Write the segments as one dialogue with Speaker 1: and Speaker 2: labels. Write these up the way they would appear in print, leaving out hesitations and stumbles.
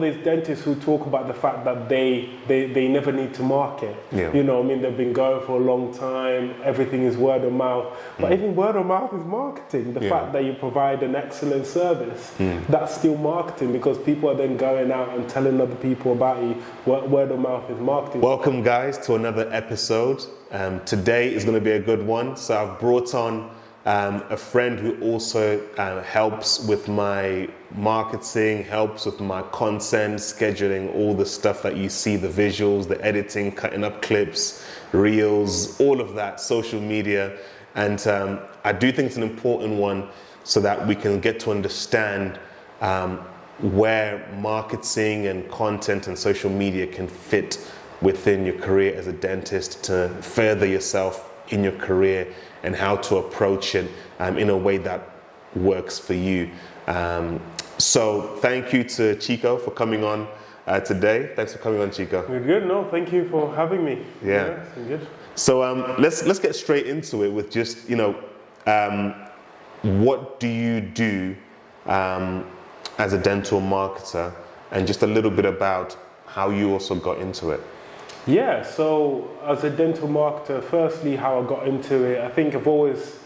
Speaker 1: There's dentists who talk about the fact that they never need to market.
Speaker 2: Yeah.
Speaker 1: You know, I mean, they've been going for a long time. Everything is word of mouth. But even word of mouth is marketing. The fact that you provide an excellent service, that's still marketing, because people are then going out and telling other people about you. Word of mouth is marketing.
Speaker 2: Welcome, guys, to another episode. Today is going to be a good one. So I've brought on a friend who also helps with my marketing, helps with my content, scheduling, all the stuff that you see, the visuals, the editing, cutting up clips, reels, all of that, social media. And I do think it's an important one so that we can get to understand where marketing and content and social media can fit within your career as a dentist to further yourself in your career, and how to approach it in a way that works for you. So thank you to Chiko for coming on today. Thanks for coming on, Chiko.
Speaker 1: You're good. No, thank you for having me.
Speaker 2: Yeah.
Speaker 1: Yes, I'm good.
Speaker 2: So let's get straight into it with just, what do you do as a dental marketer, and just a little bit about how you also got into it.
Speaker 1: Yeah, so as a dental marketer, firstly, how I got into it, I think I always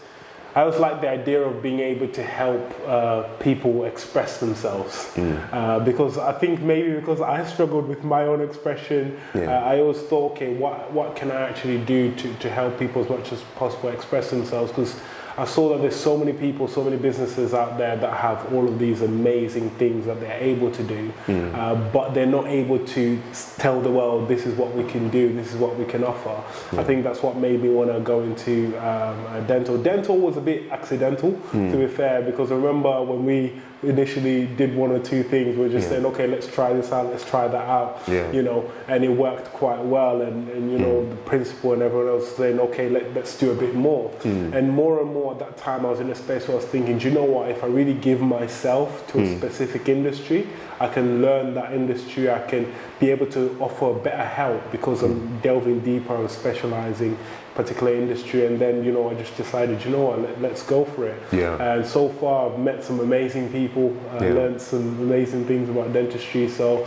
Speaker 1: liked the idea of being able to help people express themselves. Because I think maybe because I struggled with my own expression, I always thought, okay, what can I actually do to help people as much as possible express themselves? Because I saw that there's so many people, so many businesses out there that have all of these amazing things that they're able to do, but they're not able to tell the world, this is what we can do, this is what we can offer. I think that's what made me want to go into dental. Dental was a bit accidental, to be fair, because I remember when we initially did one or two things, we were just saying, okay, let's try this out, let's try that out, and it worked quite well, and the principal and everyone else saying, okay, let's do a bit more. And more at that time I was in a space where I was thinking, do you know what, if I really give myself to a specific industry, I can learn that industry, I can be able to offer better help, because I'm delving deeper and specializing particular industry. And then I just decided, let's go for it. And so far I've met some amazing people, learned some amazing things about dentistry, so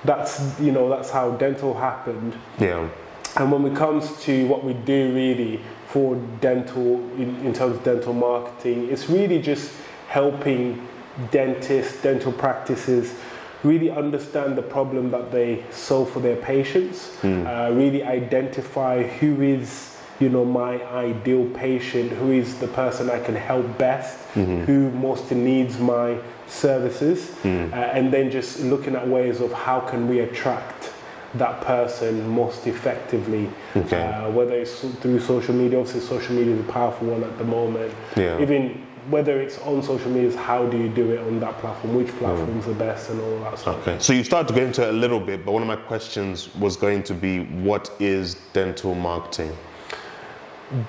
Speaker 1: that's how dental happened. And when it comes to what we do really for dental, in terms of dental marketing, it's really just helping dentists, dental practices really understand the problem that they solve for their patients, really identify who is my ideal patient, who is the person I can help best, who most needs my services, and then just looking at ways of how can we attract that person most effectively, whether it's through social media. Obviously social media is a powerful one at the moment. Even whether it's on social media, how do you do it on that platform, which platform's the best, and all that stuff.
Speaker 2: So you started to get into it a little bit, but one of my questions was going to be, what is dental marketing?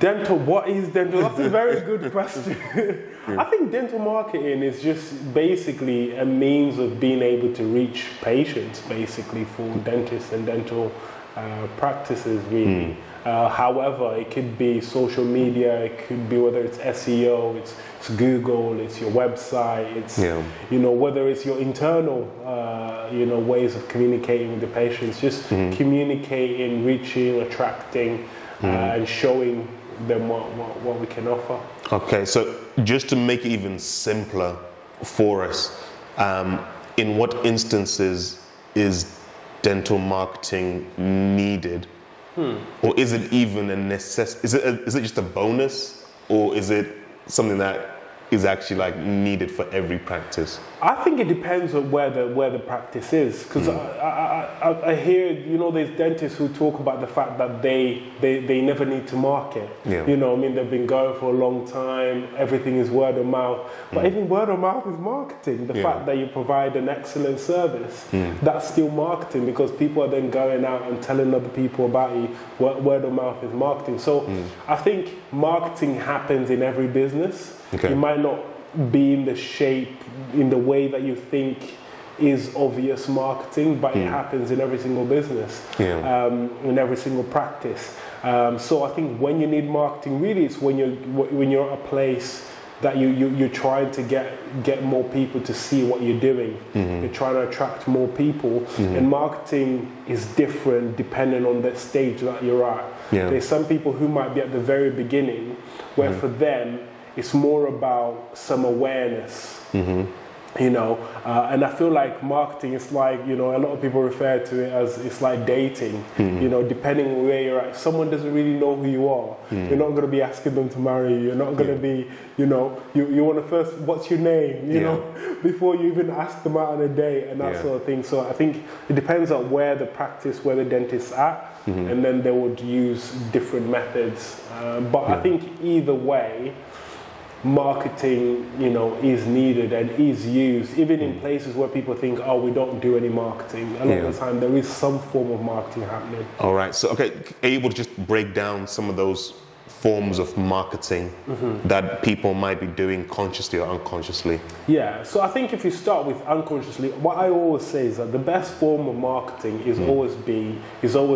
Speaker 1: What is dental? That's a very good question. I think dental marketing is just basically a means of being able to reach patients, basically, for dentists and dental practices, really. However, it could be social media, it could be whether it's SEO, it's Google, it's your website, it's whether it's your internal ways of communicating with the patients, just communicating, reaching, attracting, and showing them what we can offer. Okay,
Speaker 2: so just to make it even simpler for us, in what instances is dental marketing needed? Or is it even a necessity? Is it just a bonus, or is it something that is actually needed for every practice?
Speaker 1: I think it depends on where the practice is, because I hear there's dentists who talk about the fact that they never need to market. They've been going for a long time, everything is word of mouth, but even word of mouth is marketing. The fact that you provide an excellent service, that's still marketing, because people are then going out and telling other people about you. Word of mouth is marketing. So I think marketing happens in every business. It might not be in the shape, in the way that you think is obvious marketing, but it happens in every single business, in every single practice. So I think when you need marketing, really, it's when you're at a place that you're trying to get more people to see what you're doing. You're trying to attract more people, and marketing is different depending on the stage that you're at. There's some people who might be at the very beginning, where for them it's more about some awareness. And I feel like marketing is like, a lot of people refer to it as it's like dating. Depending on where you're at. If someone doesn't really know who you are, you're not going to be asking them to marry you. You're not going to be, you want to first, what's your name, before you even ask them out on a date and that sort of thing. So I think it depends on where the dentist's at, and then they would use different methods. But I think either way, marketing, is needed and is used, even in places where people think, oh, we don't do any marketing. A lot of the time, there is some form of marketing happening.
Speaker 2: All right. So, okay, are you able to just break down some of those forms of marketing that people might be doing consciously or unconsciously?
Speaker 1: Yeah. So I think if you start with unconsciously, what I always say is that the best form of marketing is always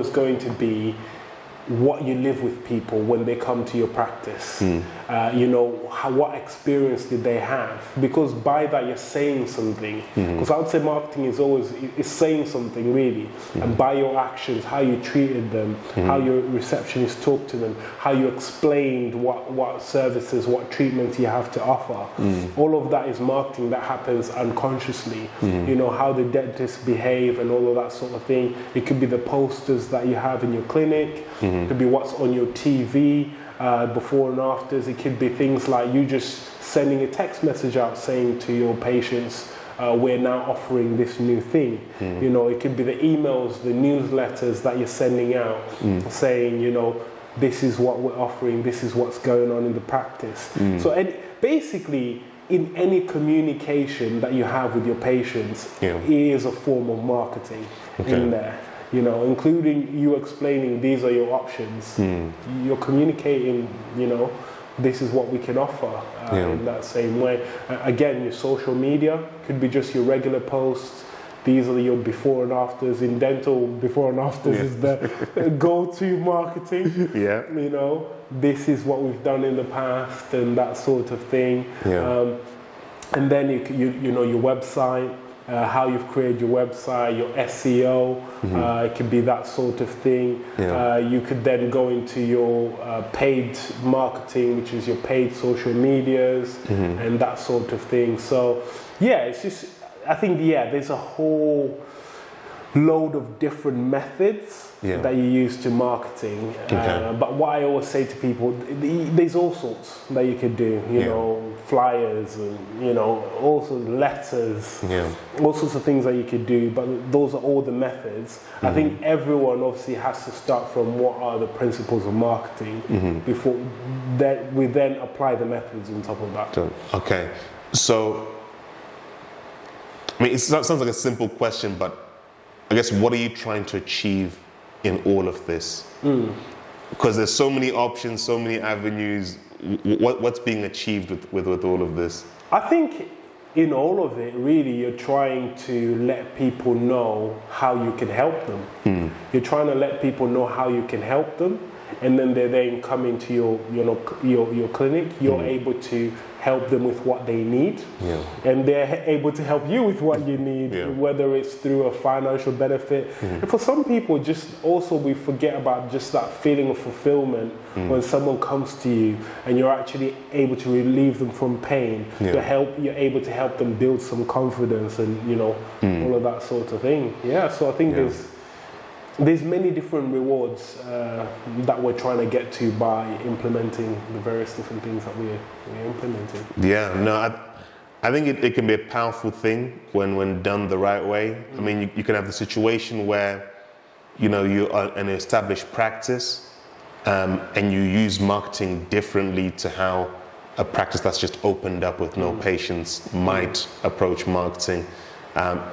Speaker 1: going to be what you live with people when they come to your practice. What experience did they have? Because by that you're saying something. Because I would say marketing is saying something really. And by your actions, how you treated them, how your receptionist talked to them, how you explained what services, what treatments you have to offer. All of that is marketing that happens unconsciously. How the dentists behave and all of that sort of thing. It could be the posters that you have in your clinic. It could be what's on your TV, before and afters. It could be things like you just sending a text message out saying to your patients, we're now offering this new thing. It could be the emails, the newsletters that you're sending out saying, this is what we're offering, this is what's going on in the practice. So basically, in any communication that you have with your patients, is a form of marketing in there. Including you explaining these are your options. You're communicating, this is what we can offer in that same way. Again, your social media could be just your regular posts. These are your before and afters. In dental, before and afters is the go-to marketing. This is what we've done in the past and that sort of thing. And then your website. How you've created your website, your SEO, it could be that sort of thing. You could then go into your paid marketing, which is your paid social medias and that sort of thing. So, it's just, I think, there's a whole load of different methods that you use to marketing. But what I always say to people, there's all sorts that you could do, flyers and, also letters, all sorts of things that you could do, but those are all the methods. I think everyone obviously has to start from what are the principles of marketing before that we then apply the methods on top of that.
Speaker 2: Okay. So, it sounds like a simple question, but I guess what are you trying to achieve in all of this? Because there's so many options, so many avenues. What's being achieved with all of this?
Speaker 1: I think in all of it, really, you're trying to let people know how you can help them. You're trying to let people know how you can help them, and then they then come into your clinic. You're able to help them with what they need, and they're able to help you with what you need, whether it's through a financial benefit. And for some people, just also we forget about just that feeling of fulfillment when someone comes to you and you're actually able to relieve them from pain. You're able to help them build some confidence and all of that sort of thing. So I think there's many different rewards that we're trying to get to by implementing the various different things that we're implementing.
Speaker 2: I think it can be a powerful thing when done the right way. I mean, you can have the situation where you are an established practice and you use marketing differently to how a practice that's just opened up with no patients might approach marketing.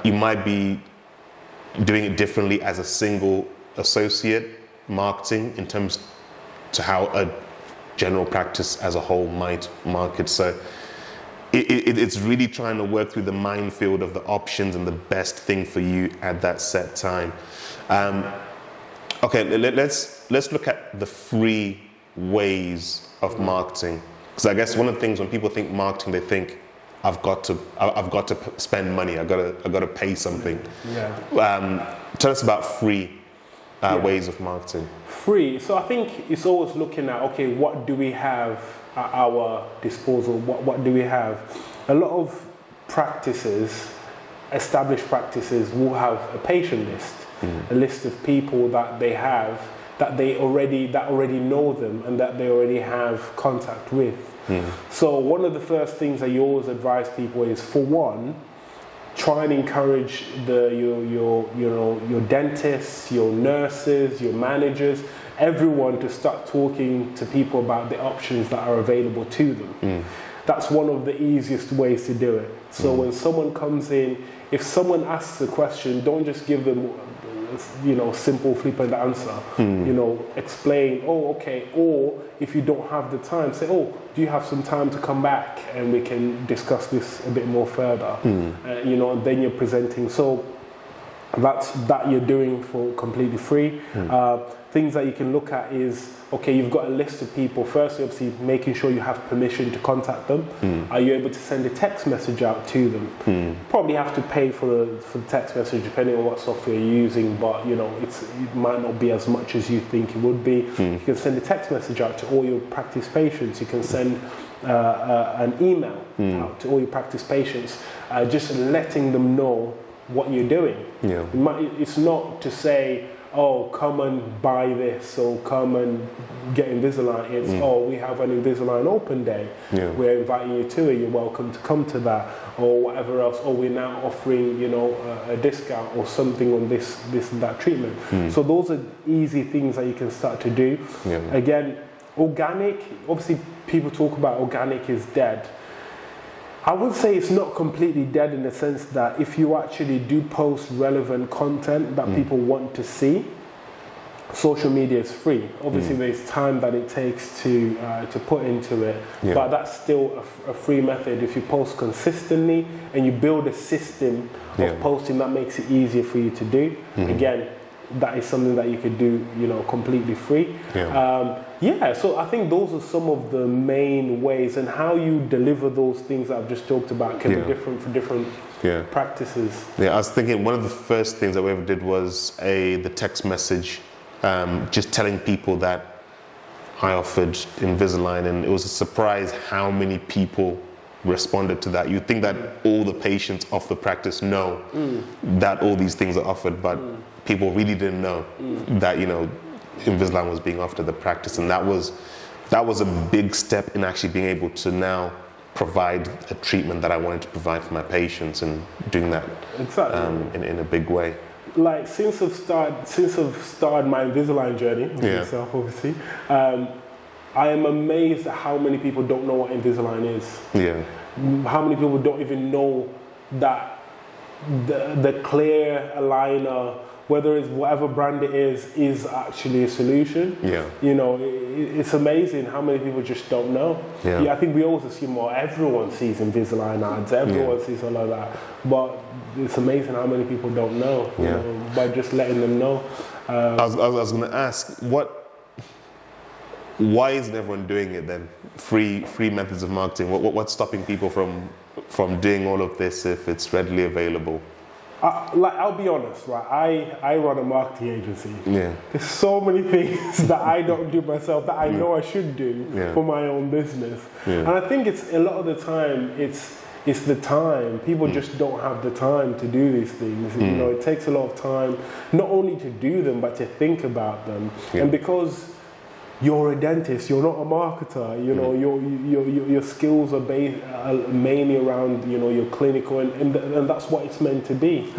Speaker 2: You might be doing it differently as a single associate marketing in terms to how a general practice as a whole might market. So it's really trying to work through the minefield of the options and the best thing for you at that set time. Okay, let's look at the 3 ways of marketing. Because I guess one of the things when people think marketing, they think I've got to spend money. I've got to pay something.
Speaker 1: Yeah.
Speaker 2: Tell us about free ways of marketing.
Speaker 1: Free. So I think it's always looking at, okay, what do we have at our disposal? What do we have? A lot of practices, established practices, will have a patient list, a list of people that they have that already know them and that they already have contact with. So one of the first things that you always advise people is, for one, try and encourage your dentists, your nurses, your managers, everyone to start talking to people about the options that are available to them. That's one of the easiest ways to do it. So when someone comes in, if someone asks a question, don't just give them simple flippant answer. Explain, oh, okay. Or if you don't have the time, say, oh, do you have some time to come back and we can discuss this a bit more further? And then you're presenting. So that you're doing for completely free. Things that you can look at is, okay, you've got a list of people. Firstly, obviously, making sure you have permission to contact them. Are you able to send a text message out to them? Probably have to pay for the text message depending on what software you're using, but it might not be as much as you think it would be. You can send a text message out to all your practice patients. You can send an email out to all your practice patients, just letting them know what you're doing. It's not to say, oh, come and buy this, or come and get Invisalign. It's, oh, we have an Invisalign open day. We're inviting you to it. You're welcome to come to that, or whatever else. Or we're now offering, a discount or something on this and that treatment. So those are easy things that you can start to do. Again, organic. Obviously, people talk about organic is dead. I would say it's not completely dead in the sense that if you actually do post relevant content that people want to see, social media is free. Obviously, there's time that it takes to put into it, but that's still a free method. If you post consistently and you build a system of posting, that makes it easier for you to do. Again, that is something that you could do, completely free. So I think those are some of the main ways, and how you deliver those things that I've just talked about can be different for different practices. I
Speaker 2: was thinking one of the first things that we ever did was the text message, just telling people that I offered Invisalign, and it was a surprise how many people responded to that. You'd think that all the patients of the practice know that all these things are offered, but people really didn't know that Invisalign was being offered at the practice, and that was a big step in actually being able to now provide a treatment that I wanted to provide for my patients, and doing that in a big way.
Speaker 1: Like since I've started my Invisalign journey, myself obviously, I am amazed at how many people don't know what Invisalign is. How many people don't even know that the clear aligner, whether it's whatever brand it is actually a solution. It's amazing how many people just don't know. I think we always assume, well, everyone sees Invisalign ads, everyone sees all of that, but it's amazing how many people don't know, by just letting them know.
Speaker 2: I was going to ask, why isn't everyone doing it then? Free methods of marketing. What's stopping people from doing all of this if it's readily available?
Speaker 1: I'll be honest, right? I run a marketing agency. There's so many things that I don't do myself that I know I should do for my own business. And I think it's a lot of the time it's the time. People just don't have the time to do these things. It takes a lot of time, not only to do them, but to think about them. And because you're a dentist, you're not a marketer, your skills are mainly around, your clinical, and that's what it's meant to be.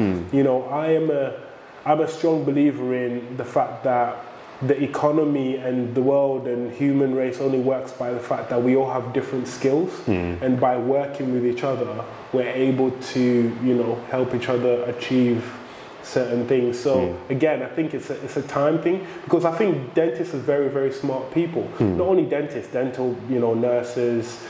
Speaker 1: I'm a strong believer in the fact that the economy and the world and human race only works by the fact that we all have different skills, and by working with each other, we're able to, help each other achieve certain things. So again, I think it's a time thing, because I think dentists are very, very smart people. Not only dentists, dental, nurses,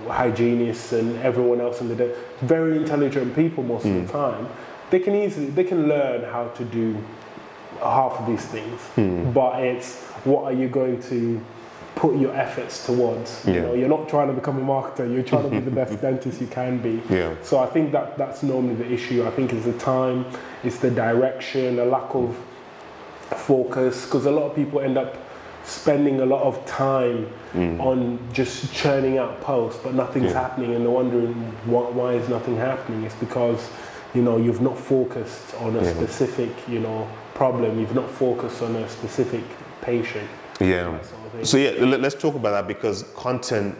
Speaker 1: hygienists, and everyone else in the very intelligent people most of the time. They can learn how to do half of these things, but it's what are you going to put your efforts towards. You know, you're not trying to become a marketer, you're trying to be the best dentist you can be. So I think that's normally the issue. I think it's the time, it's the direction, a lack of focus, because a lot of people end up spending a lot of time on just churning out posts, but nothing's happening, and they're wondering why is nothing happening. It's because, you know, you've not focused on a specific, you know, problem. You've not focused on a specific patient.
Speaker 2: So let's talk about that, because content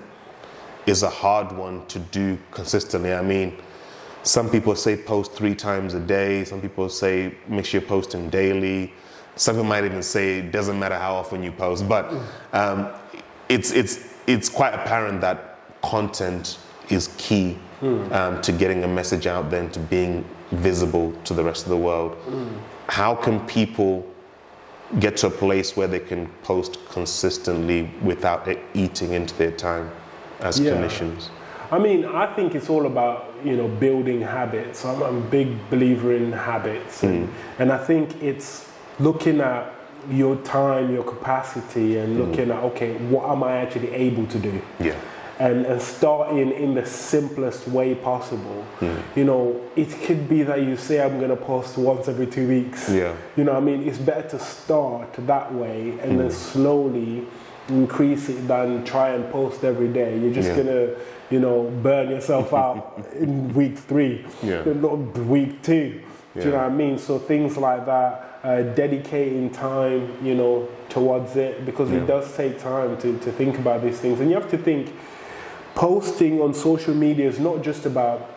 Speaker 2: is a hard one to do consistently. I mean, some people say post 3 times a day. Some people say make sure you're posting daily. Some people might even say it doesn't matter how often you post. But it's quite apparent that content is key to getting a message out there and to being visible to the rest of the world. How can people get to a place where they can post consistently without it eating into their time as clinicians?
Speaker 1: I mean, I think it's all about, you know, building habits. I'm a big believer in habits, and I think it's looking at your time, your capacity, and looking at, okay, what am I actually able to do? And starting in the simplest way possible. You know, it could be that you say, I'm going to post once every 2 weeks. You know what I mean? It's better to start that way and then slowly increase it than try and post every day. You're just going to, you know, burn yourself out in week 3, not week 2. Do you know what I mean? So things like that, dedicating time, you know, towards it, because it does take time to think about these things. And you have to think, posting on social media is not just about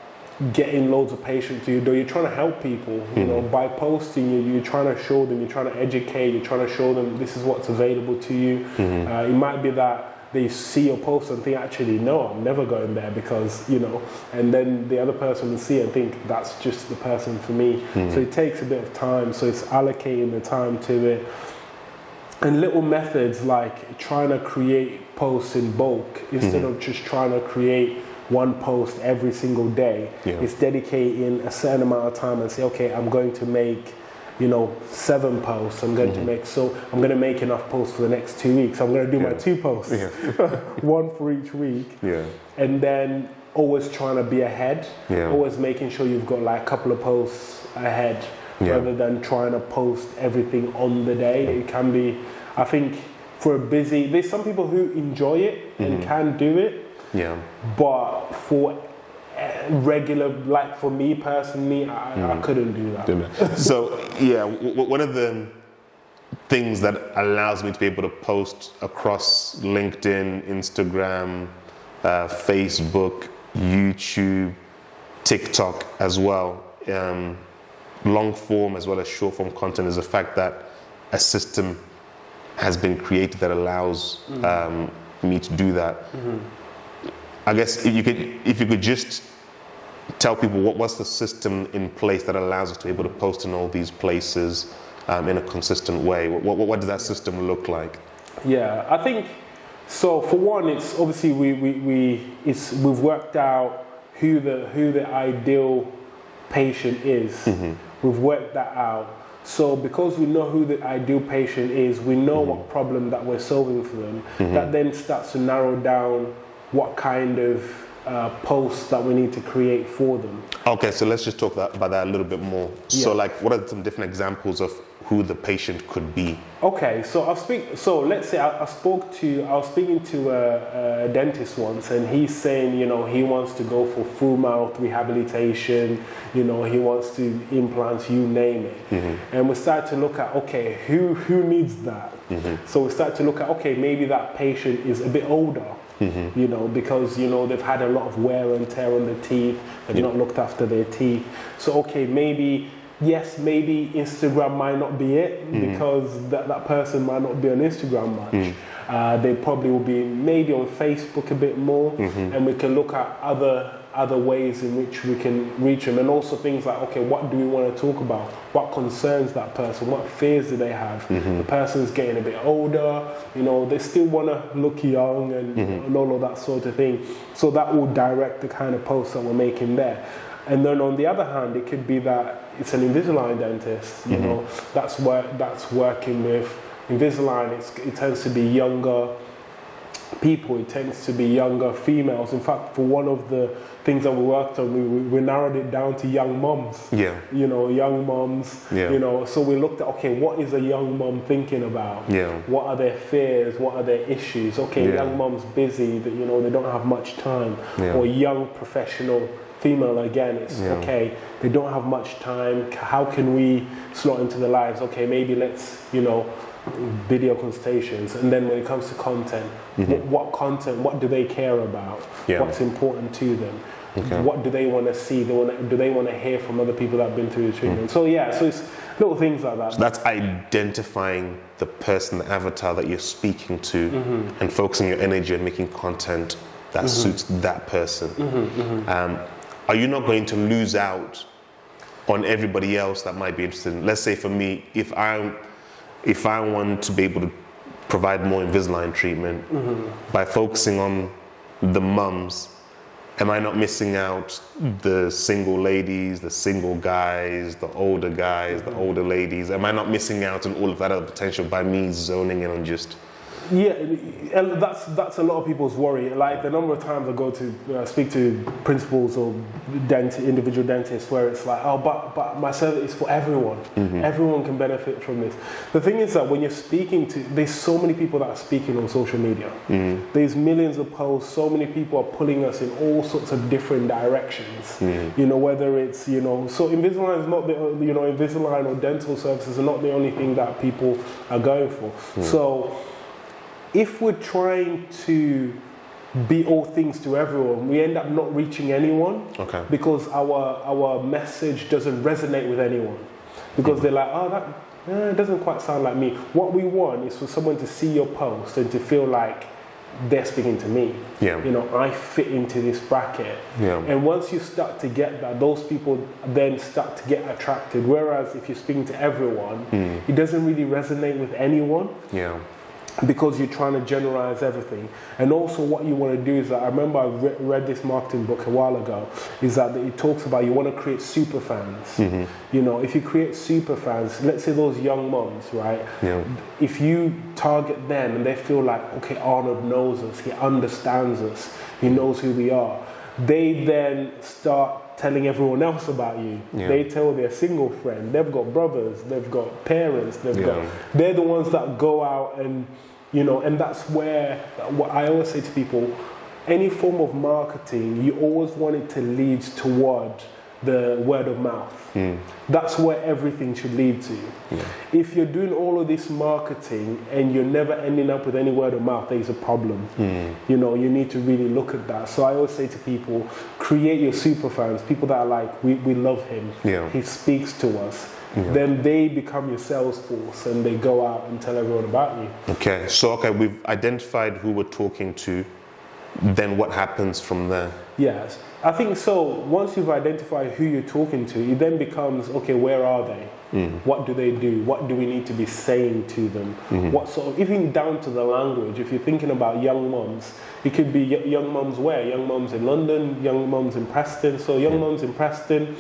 Speaker 1: getting loads of patients to your door. You're trying to help people, you know, by posting, you're trying to show them, you're trying to educate, you're trying to show them this is what's available to you. It might be that they see your post and think, actually, no, I'm never going there because, you know, and then the other person will see it and think that's just the person for me. So it takes a bit of time. So it's allocating the time to it. And little methods like trying to create posts in bulk instead of just trying to create one post every single day. It's dedicating a certain amount of time and say, okay, I'm going to make, you know, 7 posts. I'm going to make, so I'm going to make enough posts for the next 2 weeks. I'm going to do my 2 posts, one for each week. And then always trying to be ahead, always making sure you've got like a couple of posts ahead. Rather than trying to post everything on the day. It can be, I think, for a busy, there's some people who enjoy it and can do it, but for regular, like for me personally, I couldn't do that.
Speaker 2: So one of the things that allows me to be able to post across LinkedIn, Instagram, Facebook, YouTube, TikTok as well, long form as well as short form content, is the fact that a system has been created that allows me to do that. I guess if you could just tell people what's the system in place that allows us to be able to post in all these places in a consistent way. What does that system look like?
Speaker 1: Yeah, I think so. For one, it's obviously we've worked out who the ideal patient is. We've worked that out. So because we know who the ideal patient is, we know what problem that we're solving for them. That then starts to narrow down what kind of posts that we need to create for them. Okay,
Speaker 2: so let's just talk about that a little bit more. So like, what are some different examples of who the patient could be?
Speaker 1: Okay, so let's say I was speaking to a dentist once, and he's saying, you know, he wants to go for full mouth rehabilitation, you know, he wants to implants, you name it. And we start to look at, okay, who needs that? So we start to look at, okay, maybe that patient is a bit older. You know, because, you know, they've had a lot of wear and tear on the teeth, they've not looked after their teeth. So, okay, maybe Instagram might not be it, because that person might not be on Instagram much. They probably will be maybe on Facebook a bit more, and we can look at other ways in which we can reach them, and also things like, okay, what do we want to talk about? What concerns that person? What fears do they have? The person's getting a bit older, you know, they still want to look young and all of that sort of thing. So that will direct the kind of posts that we're making there. And then on the other hand, it could be that it's an Invisalign dentist, you know, that's working with Invisalign. It tends to be younger people, it tends to be younger females. In fact, for one of the things that we worked on, we narrowed it down to young moms.
Speaker 2: Yeah.
Speaker 1: You know, young moms.
Speaker 2: Yeah.
Speaker 1: You know, so we looked at, okay, what is a young mom thinking about?
Speaker 2: Yeah.
Speaker 1: What are their fears? What are their issues? Okay,
Speaker 2: Yeah.
Speaker 1: young mom's busy, that, you know, they don't have much time.
Speaker 2: Yeah.
Speaker 1: Or young professional female, again, it's
Speaker 2: Yeah.
Speaker 1: okay, they don't have much time. How can we slot into their lives? Okay, maybe let's, you know, video consultations. And then when it comes to content, what content, what do they care about?
Speaker 2: Yeah.
Speaker 1: What's important to them?
Speaker 2: Okay.
Speaker 1: What do they want to see? Do they want to hear from other people that have been through the treatment? So yeah, so it's little things like that.
Speaker 2: So that's identifying the person, the avatar that you're speaking to, and focusing your energy on making content that suits that person. Are you not going to lose out on everybody else that might be interested in? Let's say for me, if I want to be able to provide more Invisalign treatment by focusing on the mums, am I not missing out the single ladies, the single guys, the older guys, the older ladies? Am I not missing out on all of that other potential by me zoning in on just...
Speaker 1: Yeah, and that's a lot of people's worry. Like the number of times I go to speak to principals or individual dentists where it's like, oh, but my service is for everyone. Everyone can benefit from this. The thing is that when you're speaking to, there's so many people that are speaking on social media. There's millions of posts. So many people are pulling us in all sorts of different directions. You know, whether it's, you know, so Invisalign is not the, you know, Invisalign or dental services are not the only thing that people are going for. So if we're trying to be all things to everyone, we end up not reaching anyone.
Speaker 2: Okay.
Speaker 1: Because our message doesn't resonate with anyone. Because they're like, oh, that doesn't quite sound like me. What we want is for someone to see your post and to feel like they're speaking to me.
Speaker 2: Yeah.
Speaker 1: You know, I fit into this bracket.
Speaker 2: Yeah.
Speaker 1: And once you start to get that, those people then start to get attracted. Whereas if you're speaking to everyone, it doesn't really resonate with anyone.
Speaker 2: Yeah.
Speaker 1: Because you're trying to generalize everything. And also what you want to do is that, I remember I read this marketing book a while ago, is that it talks about you want to create super fans. You know, if you create super fans, let's say those young moms, right?
Speaker 2: Yeah.
Speaker 1: If you target them and they feel like, okay, Arnold knows us, he understands us, he knows who we are, they then start telling everyone else about you.
Speaker 2: Yeah.
Speaker 1: They tell their single friend, they've got brothers, they've got parents,
Speaker 2: Yeah.
Speaker 1: they're the ones that go out and, you know, and that's where, what I always say to people, any form of marketing, you always want it to lead toward the word of mouth. That's where everything should lead to.
Speaker 2: Yeah.
Speaker 1: If you're doing all of this marketing and you're never ending up with any word of mouth, there's a problem. You know, you need to really look at that. So I always say to people, create your super fans, people that are like, we love him,
Speaker 2: Yeah.
Speaker 1: he speaks to us.
Speaker 2: Yeah.
Speaker 1: Then they become your sales force and they go out and tell everyone about you.
Speaker 2: Okay, so we've identified who we're talking to, then what happens from there?
Speaker 1: Yes, I think so. Once you've identified who you're talking to, it then becomes, okay, where are they? What do they do? What do we need to be saying to them? What sort of, even down to the language, if you're thinking about young mums, it could be young mums where? Young mums in London, young mums in Preston. So young mums in Preston,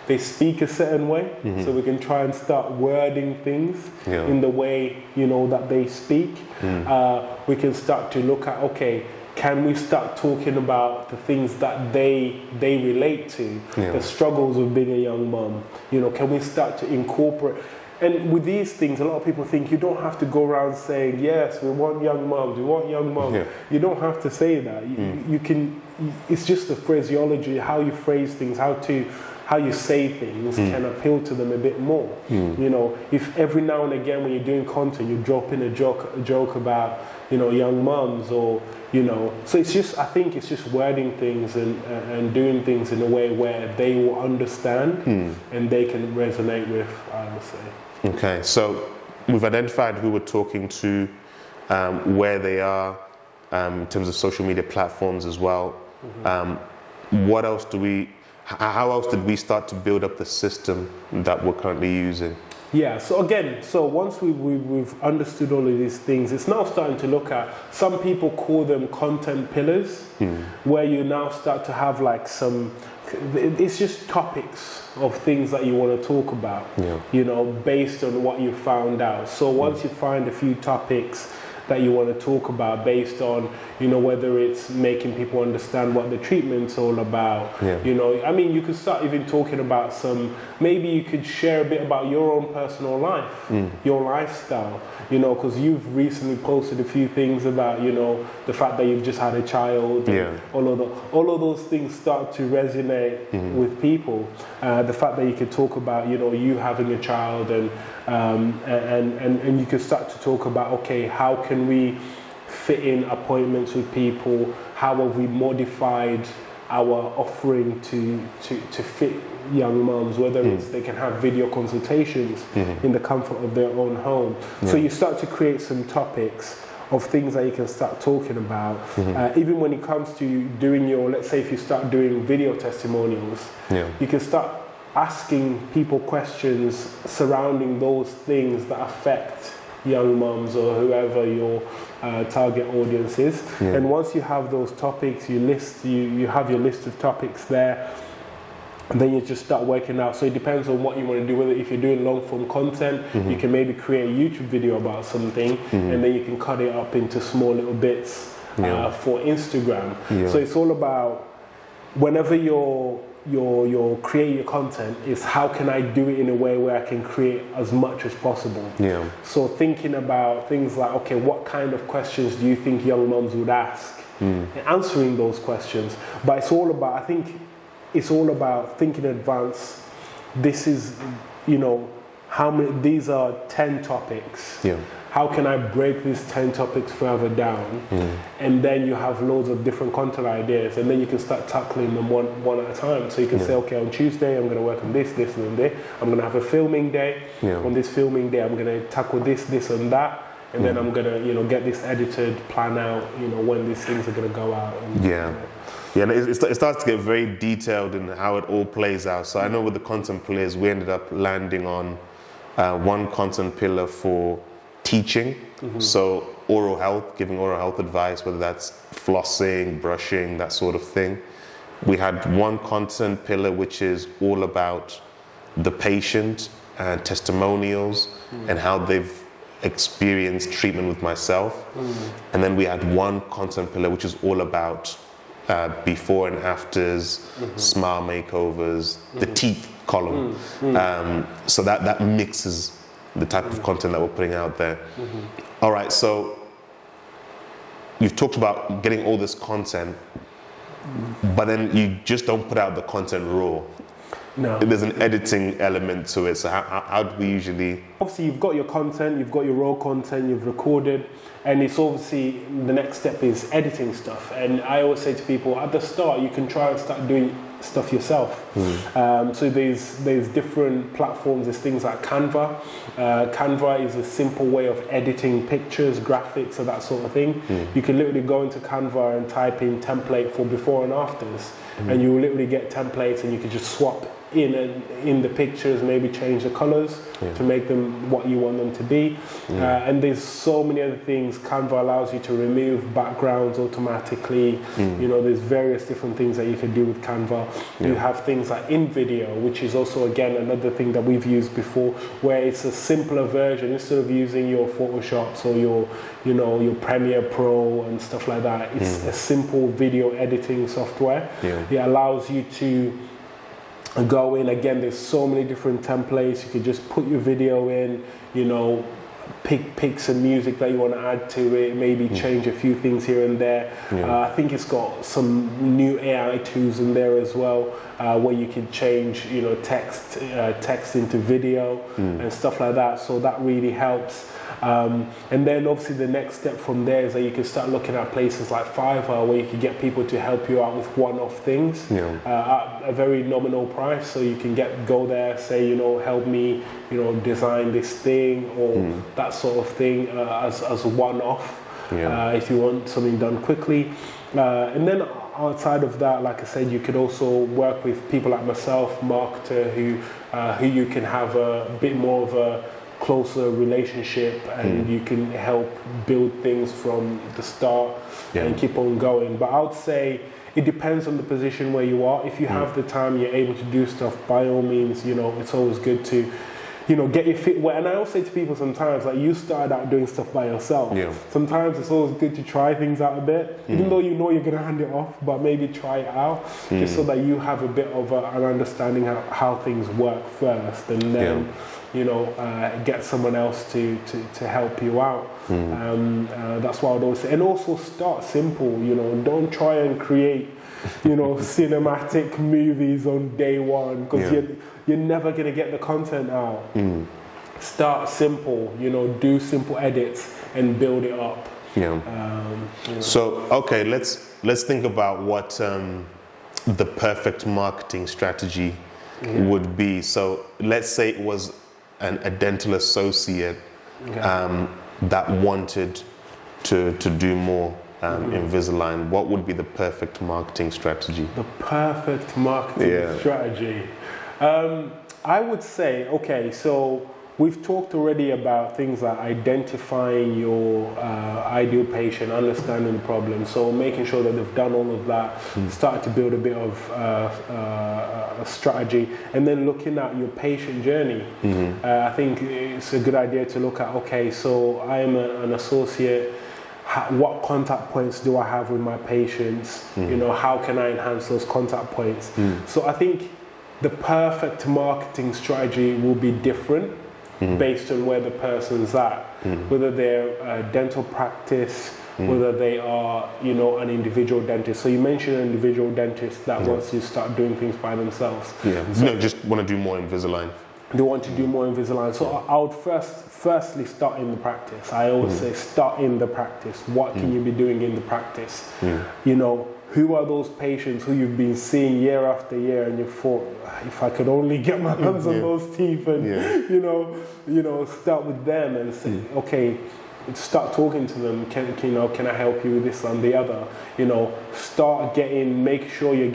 Speaker 1: they speak a certain way, so we can try and start wording things in the way, you know, that they speak. We can start to look at, okay, can we start talking about the things that they relate to, the struggles of being a young mum? You know, can we start to incorporate? And with these things, a lot of people think you don't have to go around saying, yes, we want young mums, we want young mums. You don't have to say that. You can, it's just the phraseology, how you phrase things, how you say things can appeal to them a bit more. You know, if every now and again when you're doing content, you drop in a joke about, you know, young mums, or, you know, so it's just, I think it's just wording things and doing things in a way where they will understand and they can resonate with, I would say.
Speaker 2: Okay, so we've identified who we're talking to, where they are, in terms of social media platforms as well. What else how else did we start to build up the system that we're currently using?
Speaker 1: Yeah, so again, once we've understood all of these things, it's now starting to look at, some people call them content pillars, where you now start to have like it's just topics of things that you want to talk about, you know, based on what you found out. So once you find a few topics, that you want to talk about based on, you know, whether it's making people understand what the treatment's all about.
Speaker 2: Yeah.
Speaker 1: You know, I mean, you could start even talking about maybe you could share a bit about your own personal life, your lifestyle, you know, because you've recently posted a few things about, you know, the fact that you've just had a child. And all of those things start to resonate with people. The fact that you could talk about, you know, you having a child and you can start to talk about, okay, how can we fit in appointments with people? How have we modified our offering to fit young moms, whether it's they can have video consultations in the comfort of their own home. So you start to create some topics of things that you can start talking about. Even when it comes to doing let's say if you start doing video testimonials, you can start asking people questions surrounding those things that affect young moms or whoever your target audience is. And once you have those topics, you have your list of topics there, and then you just start working out. So it depends on what you want to do. Whether if you're doing long form content, you can maybe create a YouTube video about something, and then you can cut it up into small little bits for Instagram. So it's all about, whenever you're creating your content, is how can I do it in a way where I can create as much as possible. So thinking about things like, okay, what kind of questions do you think young moms would ask, and answering those questions. But it's all about, I think it's all about thinking in advance. This is, you know, these are 10 topics. How can I break these 10 topics further down? And then you have loads of different content ideas, and then you can start tackling them one at a time. So you can say, okay, on Tuesday, I'm going to work on this, and this. I'm going to have a filming day. On this filming day, I'm going to tackle this, and that. And then I'm going to, you know, get this edited, plan out, you know, when these things are going to go out. And,
Speaker 2: and it starts to get very detailed in how it all plays out. So I know with the content pillars, we ended up landing on one content pillar for teaching. So oral health, giving oral health advice, whether that's flossing, brushing, that sort of thing. We had one content pillar which is all about the patient and testimonials and how they've experienced treatment with myself. And then we had one content pillar which is all about before and afters, smile makeovers, the teeth column. So that mixes the type of content that we're putting out there. All right, so you've talked about getting all this content, but then you just don't put out the content raw.
Speaker 1: No.
Speaker 2: There's an editing element to it. So how do we usually?
Speaker 1: Obviously, you've got your content, you've got your raw content, you've recorded, and it's obviously the next step is editing stuff. And I always say to people, at the start, you can try and start doing stuff yourself. So there's different platforms. There's things like Canva. Canva is a simple way of editing pictures, graphics, and that sort of thing. You can literally go into Canva and type in template for before and afters, and you will literally get templates, and you can just swap in the pictures, maybe change the colors to make them what you want them to be. And there's so many other things. Canva allows you to remove backgrounds automatically. You know, there's various different things that you can do with Canva. You have things like InVideo, which is also, again, another thing that we've used before, where it's a simpler version. Instead of using your Photoshops or your Premiere Pro and stuff like that, it's a simple video editing software. It allows you to go in. Again, there's so many different templates. You can just put your video in, you know, pick some music that you want to add to it, maybe change a few things here and there. I think it's got some new AI tools in there as well, where you can change, you know, text into video and stuff like that. So that really helps. And then obviously the next step from there is that you can start looking at places like Fiverr, where you can get people to help you out with one-off things at a very nominal price. So you can go there, say, you know, help me, you know, design this thing or that sort of thing as a one-off if you want something done quickly. And then outside of that, like I said, you could also work with people like myself, marketer, who you can have a bit more of a closer relationship, and you can help build things from the start and keep on going. But I would say it depends on the position where you are. If you have the time, you're able to do stuff, by all means, you know, it's always good to get your feet wet. And I always say to people sometimes, like, you started out doing stuff by yourself.
Speaker 2: Yeah.
Speaker 1: Sometimes it's always good to try things out a bit, even though you know you're going to hand it off, but maybe try it out, just so that you have a bit of an understanding how things work first, and then, get someone else to help you out. That's what I'd always say. And also start simple, don't try and create, cinematic movies on day one, because you're never going to get the content out. Start simple, do simple edits and build it up.
Speaker 2: So, okay, let's think about what the perfect marketing strategy would be. So let's say it was a dental associate that wanted to do more Invisalign. What would be the perfect marketing strategy?
Speaker 1: The perfect marketing strategy. I would say, okay, so we've talked already about things like identifying your ideal patient, understanding the problem, so making sure that they've done all of that, start to build a bit of a strategy, and then looking at your patient journey. I think it's a good idea to look at, okay, so I am an associate, what contact points do I have with my patients? How can I enhance those contact points? So I think the perfect marketing strategy will be different based on where the person's at, whether they're a dental practice, whether they are, an individual dentist. So you mentioned an individual dentist that wants to start doing things by themselves.
Speaker 2: So just want to do more Invisalign.
Speaker 1: They want to do more Invisalign. So I would firstly start in the practice. I always say start in the practice. What can you be doing in the practice? Who are those patients who you've been seeing year after year, and you thought, if I could only get my hands on those teeth, and start with them and say, okay, start talking to them. Can I help you with this and the other? Make sure you're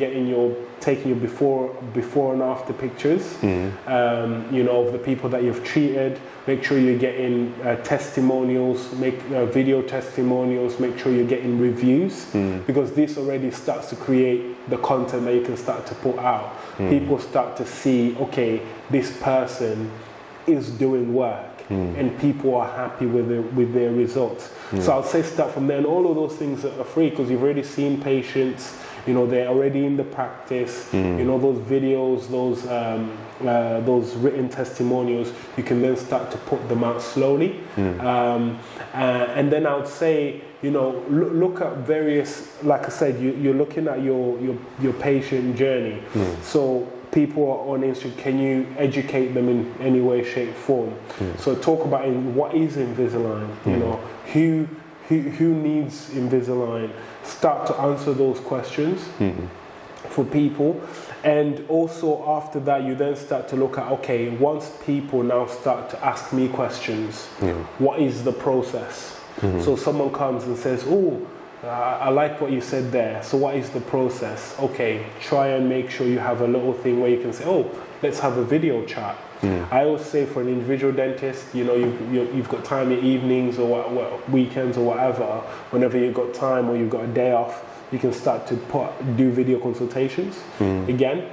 Speaker 1: taking your before and after pictures, of the people that you've treated. Make sure you're getting testimonials, make video testimonials, make sure you're getting reviews, because this already starts to create the content that you can start to put out. People start to see, okay, this person is doing work, and people are happy with their results. So I'll say start from there, and all of those things are free because you've already seen patients. They're already in the practice. Those videos, those written testimonials, you can then start to put them out slowly. And then I would say, look at various, like I said, you're looking at your patient journey. So people on Instagram, can you educate them in any way, shape, form? So talk about what is Invisalign, who needs Invisalign? Start to answer those questions for people. And also after that, you then start to look at, okay, once people now start to ask me questions, what is the process? So someone comes and says, I like what you said there. So what is the process? Okay, try and make sure you have a little thing where you can say, let's have a video chat. I always say for an individual dentist, you've got time in evenings or weekends or whatever, whenever you've got time or you've got a day off, you can start to do video consultations. Again,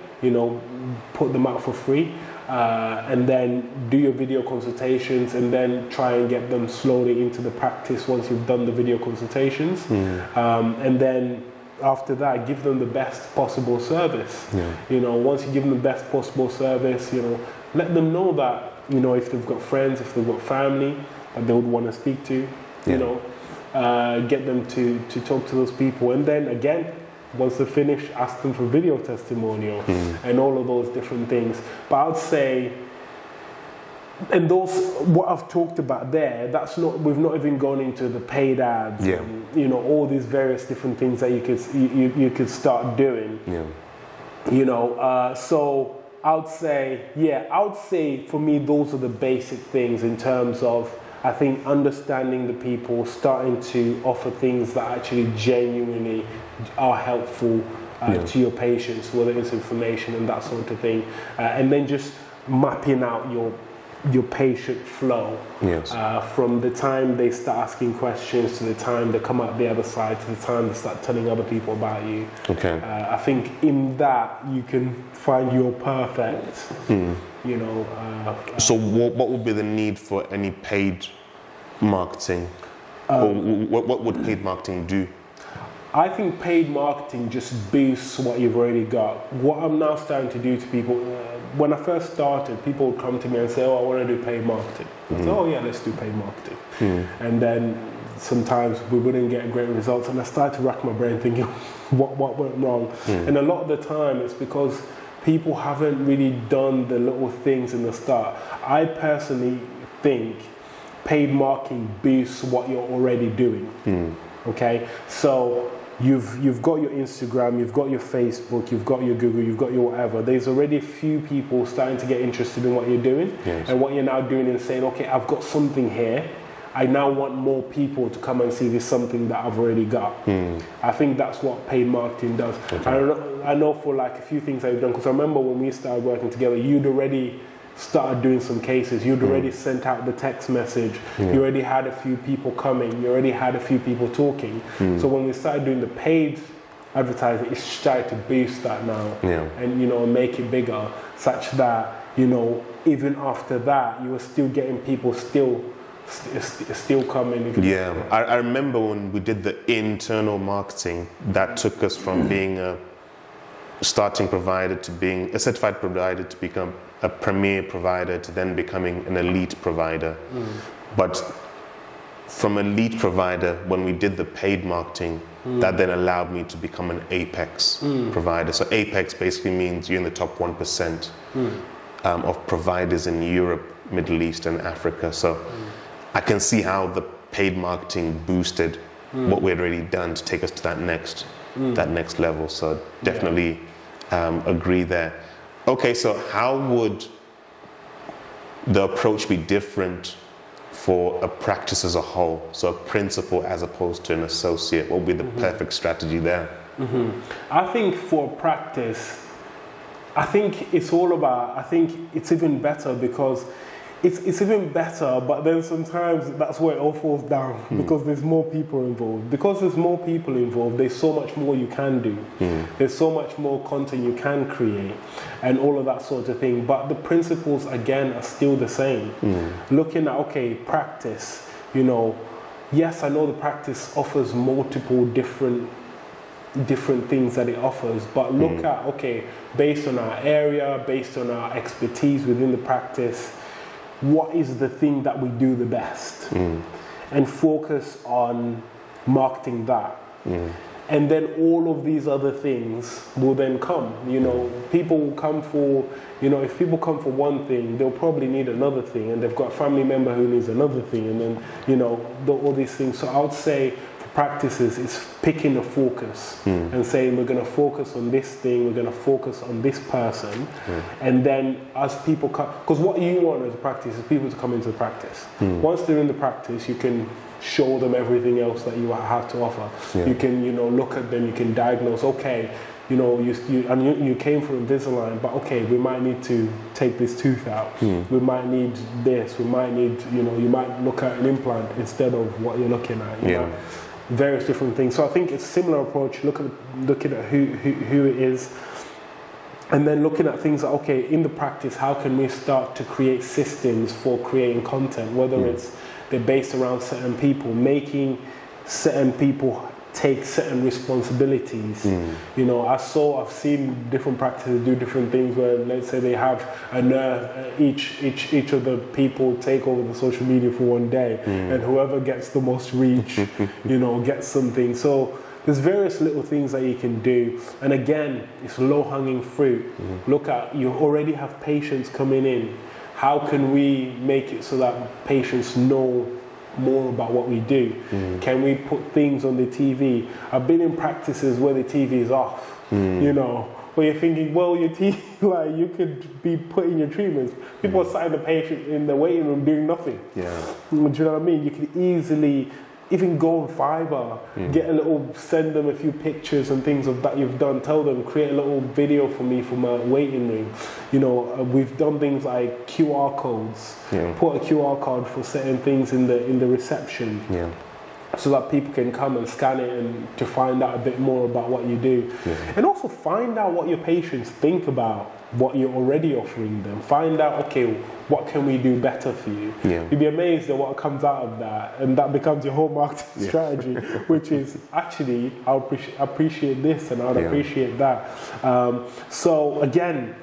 Speaker 1: put them out for free, and then do your video consultations, and then try and get them slowly into the practice once you've done the video consultations. And then after that, give them the best possible service. Once you give them the best possible service, let them know that, if they've got friends, if they've got family that they would want to speak to, get them to talk to those people. And then again, once they're finished, ask them for video testimonial and all of those different things. But I'd say, and what I've talked about there, we've not even gone into the paid ads, and, all these various different things that you could start doing. So I would say for me, those are the basic things in terms of, I think, understanding the people, starting to offer things that actually genuinely are helpful to your patients, whether it's information and that sort of thing, and then just mapping out your your patient flow.
Speaker 2: Yes.
Speaker 1: From the time they start asking questions to the time they come out the other side to the time they start telling other people about you.
Speaker 2: Okay.
Speaker 1: I think in that you can find your perfect, you know.
Speaker 2: So what would be the need for any paid marketing? Or what would paid marketing do?
Speaker 1: I think paid marketing just boosts what you've already got. What I'm now starting to do to people, when I first started, people would come to me and say, oh, I want to do paid marketing. I said, oh yeah, let's do paid marketing. And then sometimes we wouldn't get great results, and I started to rack my brain thinking, what went wrong? And a lot of the time it's because people haven't really done the little things in the start. I personally think paid marketing boosts what you're already doing. Okay, so you've got your Instagram, you've got your Facebook, you've got your Google, you've got your whatever. There's already a few people starting to get interested in what you're doing.
Speaker 2: Yes.
Speaker 1: And what you're now doing is saying, okay, I've got something here. I now want more people to come and see this something that I've already got. I think that's what paid marketing does. Okay. I know for like a few things I've done, because I remember when we started working together, you'd already started doing some cases. You'd already sent out the text message. You already had a few people coming. You already had a few people talking. So when we started doing the paid advertising, it started to boost that now, and you know, make it bigger, such that, you know, even after that, you were still getting people still coming.
Speaker 2: Yeah, I remember when we did the internal marketing, that took us from being a starting provider to being a certified provider to become a premier provider to then becoming an elite provider. But from elite provider, when we did the paid marketing, that then allowed me to become an apex provider. So apex basically means you're in the top 1% of providers in Europe, Middle East and Africa. So I can see how the paid marketing boosted what we had already done to take us to that next level. So definitely agree there. Okay, so how would the approach be different for a practice as a whole? So a principal as opposed to an associate, what would be the perfect strategy there?
Speaker 1: I think for practice, I think it's even better because it's even better, but then sometimes that's where it all falls down because there's more people involved. Because there's more people involved, there's so much more you can do. There's so much more content you can create and all of that sort of thing. But the principles, again, are still the same. Looking at, okay, practice, you know, yes, I know the practice offers multiple different things that it offers, but look at, okay, based on our area, based on our expertise within the practice, what is the thing that we do the best, and focus on marketing that. And then all of these other things will then come. You know, people will come for, you know, if people come for one thing, they'll probably need another thing, and they've got a family member who needs another thing, and then, you know, all these things. So I would say for practices, it's picking a focus and saying, we're going to focus on this thing, we're going to focus on this person, and then as people come, because what you want as a practice is people to come into the practice. Once they're in the practice, you can show them everything else that you have to offer. You can, you know, look at them, you can diagnose, okay, you know, you came from Invisalign, but okay, we might need to take this tooth out. We might need this, we might need, you know, you might look at an implant instead of what you're looking at, you know, various different things. So I think it's a similar approach, looking at who it is, and then looking at things like, okay, in the practice, how can we start to create systems for creating content, whether they're based around certain people, making certain people take certain responsibilities. You know, I've seen different practices do different things where, let's say they have a nurse, each of the people take over the social media for one day, and whoever gets the most reach, you know, gets something. So there's various little things that you can do, and again, it's low-hanging fruit. Look at, you already have patients coming in. How can we make it so that patients know more about what we do? Can we put things on the TV? I've been in practices where the TV is off, you know, where you're thinking, well, your TV, like, you could be putting your treatments. People are sitting the patient in the waiting room doing nothing. Do you know what I mean? You could easily even go on Fiverr, send them a few pictures and things of that you've done. Tell them, create a little video for me for my waiting room. You know, we've done things like QR codes. Put a QR code for certain things in the reception. So that people can come and scan it and to find out a bit more about what you do. And also find out what your patients think about what you're already offering them. Find out, okay, what can we do better for you? You'd be amazed at what comes out of that, and that becomes your whole marketing strategy, which is actually, I appreciate this and I would appreciate that. So again,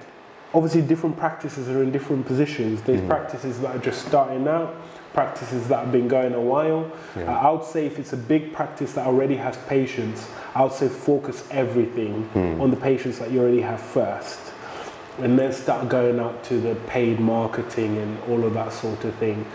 Speaker 1: obviously different practices are in different positions. There's practices that are just starting out, practices that have been going a while. I would say if it's a big practice that already has patients, I would say focus everything on the patients that you already have first, and then start going out to the paid marketing and all of that sort of thing.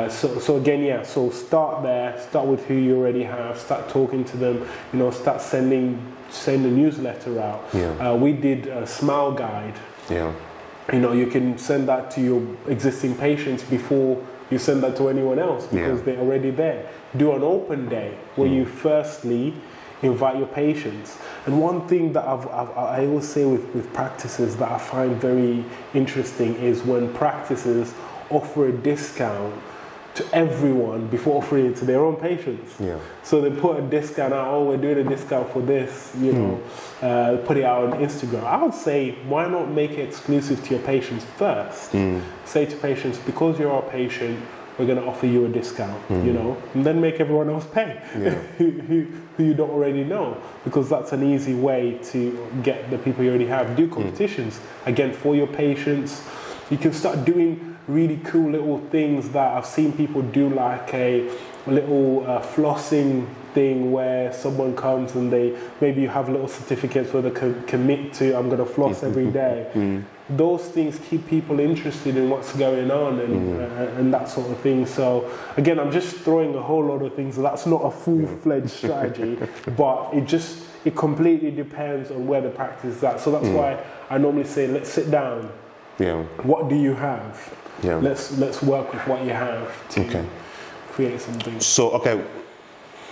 Speaker 1: So again, so start there, start with who you already have, start talking to them, you know, start send a newsletter out. We did a smile guide. You know, you can send that to your existing patients before you send that to anyone else, because they're already there. Do an open day where you firstly invite your patients. And one thing that I always say with practices that I find very interesting is when practices offer a discount to everyone before offering it to their own patients. So they put a discount out, oh, we're doing a discount for this, you know, put it out on Instagram. I would say, why not make it exclusive to your patients first? Say to patients, because you're our patient, we're going to offer you a discount, you know, and then make everyone else pay who you don't already know, because that's an easy way to get the people you already have. Do competitions, again, for your patients. You can start doing really cool little things that I've seen people do, like a little flossing thing where someone comes and maybe you have little certificates where they commit to, I'm going to floss every day. Those things keep people interested in what's going on and that sort of thing. So again, I'm just throwing a whole lot of things. That's not a full-fledged strategy, but it completely depends on where the practice is at. So that's why I normally say, let's sit down. What do you have? Let's work with what you have to create something.
Speaker 2: So,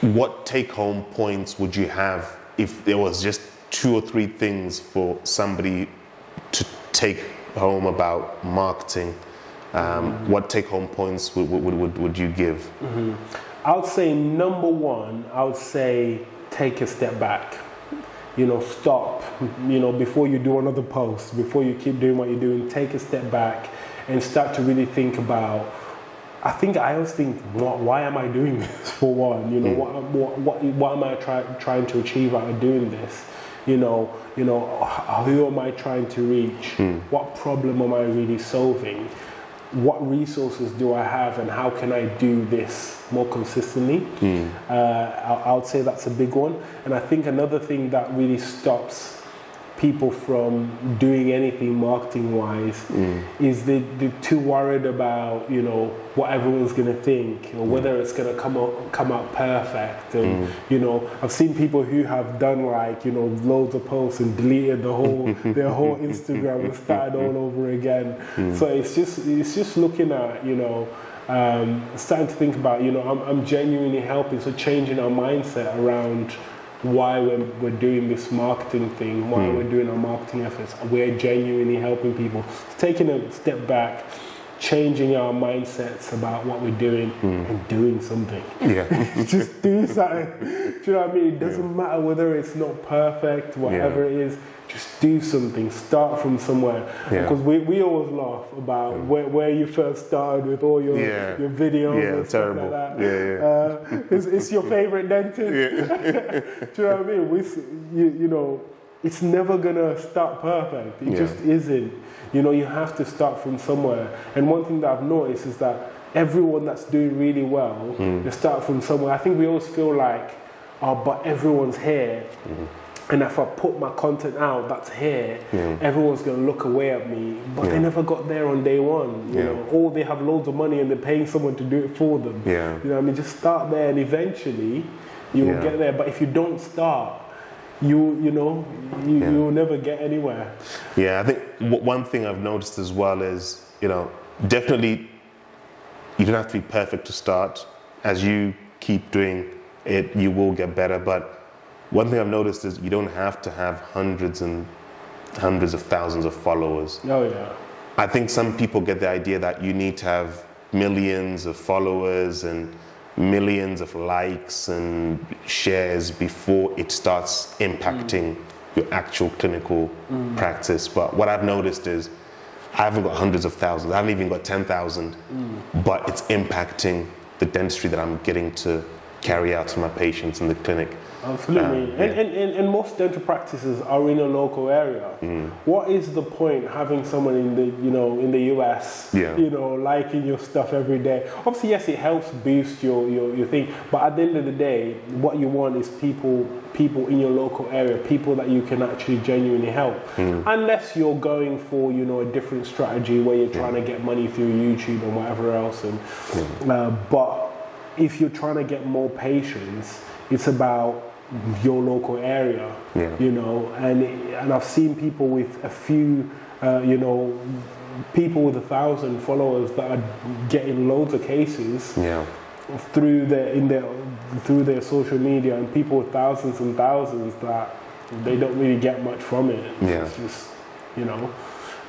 Speaker 2: what take-home points would you have if there was just 2 or 3 things for somebody to take home about marketing? What take-home points would you give?
Speaker 1: I would say number 1, I would say take a step back. You know, stop. You know, before you do another post, before you keep doing what you're doing, take a step back and start to really think about. I always think, why am I doing this? For one, you know, what am I trying to achieve out of doing this? You know, who am I trying to reach? What problem am I really solving? What resources do I have, and how can I do this more consistently? I would say that's a big one. And I think another thing that really stops people from doing anything marketing wise is they're too worried about, you know, what everyone's going to think, or whether it's going to come out perfect. And you know, I've seen people who have done, like, you know, loads of posts and deleted their whole Instagram and started all over again. So it's just looking at, you know, starting to think about, you know, I'm genuinely helping, so changing our mindset around why we're doing this marketing thing, why we're doing our marketing efforts. We're genuinely helping people. It's taking a step back, changing our mindsets about what we're doing and doing something. Just do something. Do you know what I mean? It doesn't matter whether it's not perfect, whatever it is. Just do something. Start from somewhere. Because we always laugh about where you first started with all your videos and stuff like that. It's your favorite dentist. Do you know what I mean? You know, it's never gonna start perfect. It just isn't. You know, you have to start from somewhere. And one thing that I've noticed is that everyone that's doing really well, they start from somewhere. I think we always feel like, oh, but everyone's here. And if I put my content out that's here, everyone's going to look away at me. But they never got there on day one. You know, or they have loads of money and they're paying someone to do it for them. You know what I mean? Just start there and eventually you will get there. But if you don't start, you will never get anywhere.
Speaker 2: I think one thing I've noticed as well is, you know, definitely you don't have to be perfect to start. As you keep doing it, you will get better. But one thing I've noticed is you don't have to have hundreds and hundreds of thousands of followers.
Speaker 1: Oh yeah.
Speaker 2: I think some people get the idea that you need to have millions of followers and millions of likes and shares before it starts impacting your actual clinical practice. But what I've noticed is I haven't got hundreds of thousands, I haven't even got 10,000, but it's impacting the dentistry that I'm getting to carry out to my patients in the clinic.
Speaker 1: Absolutely. And most dental practices are in a local area. What is the point having someone in the in the US liking your stuff every day? Obviously, yes, it helps boost your thing, but at the end of the day, what you want is people in your local area, people that you can actually genuinely help. Unless you're going for a different strategy where you're trying to get money through YouTube and whatever else. And but if you're trying to get more patients, it's about your local area, and I've seen people with a few, people with 1,000 followers that are getting loads of cases through their social media, and people with thousands and thousands that they don't really get much from it. It's just,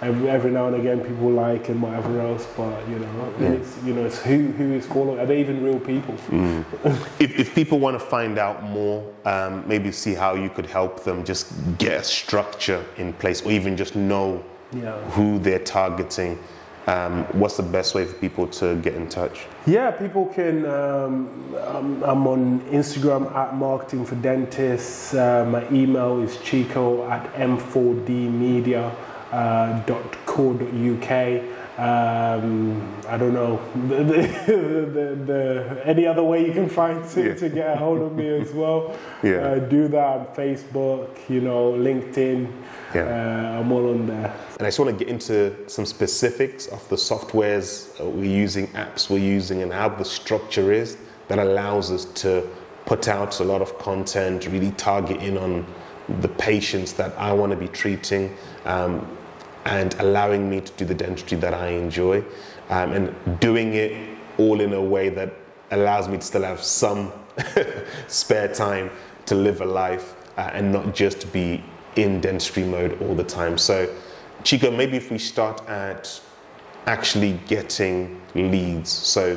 Speaker 1: every now and again people like and whatever else, but it's who is following. Are they even real people?
Speaker 2: If people want to find out more, maybe see how you could help them just get a structure in place, or even just know who they're targeting, what's the best way for people to get in touch?
Speaker 1: Yeah, people can. I'm on Instagram at Marketing for Dentists. My email is Chiko at m4dmedia.co.uk. I don't know the any other way you can find to get a hold of me as well. Do that on Facebook, LinkedIn. I'm all on there.
Speaker 2: And I just want to get into some specifics of the softwares we're using, apps we're using, and how the structure is that allows us to put out a lot of content, really target in on the patients that I want to be treating, and allowing me to do the dentistry that I enjoy, and doing it all in a way that allows me to still have some spare time to live a life and not just be in dentistry mode all the time. So Chiko, maybe if we start at actually getting leads. So